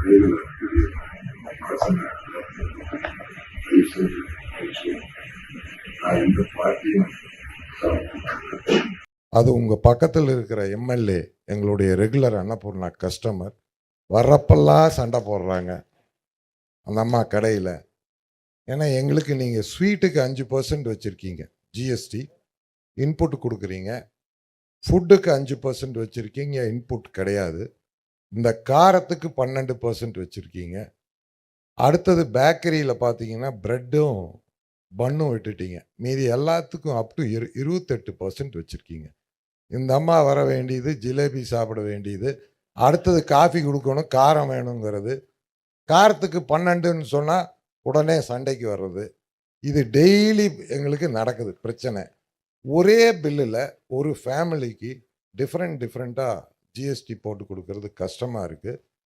வயதில் இருக்கக்கூடிய பசங்க நான் எந்த பார்ட்டியும் அது உங்கள் பக்கத்தில் இருக்கிற எம்எல்ஏ எங்களுடைய ரெகுலர் அன்னபூர்ணா கஸ்டமர் வர்றப்பெல்லாம் சண்டை போடுறாங்க அந்த அம்மா கடையில். ஏன்னா எங்களுக்கு நீங்கள் ஸ்வீட்டுக்கு 5% வச்சுருக்கீங்க ஜிஎஸ்டி, இன்புட் கொடுக்குறீங்க. ஃபுட்டுக்கு 5% வச்சுருக்கீங்க, இன்புட் கிடையாது. இந்த காரத்துக்கு 12% வச்சுருக்கீங்க. அடுத்தது பேக்கரியில் பார்த்தீங்கன்னா ப்ரெட்டும் பன்னும் விட்டுட்டீங்க. மீதி எல்லாத்துக்கும் அப் டு 28% வச்சுருக்கீங்க. இந்த அம்மா வர வேண்டியது ஜிலேபி சாப்பிட வேண்டியது, அடுத்தது காஃபி கொடுக்கணும், காரம் வேணுங்கிறது. காரத்துக்கு 12ன்னு சொன்னால் உடனே சண்டைக்கு வர்றது. இது டெய்லி எங்களுக்கு நடக்குது பிரச்சனை. ஒரே பில்லில் ஒரு ஃபேமிலிக்கு டிஃப்ரெண்ட்டாக ஜிஎஸ்டி போட்டு கொடுக்கறது கஷ்டமாக இருக்குது.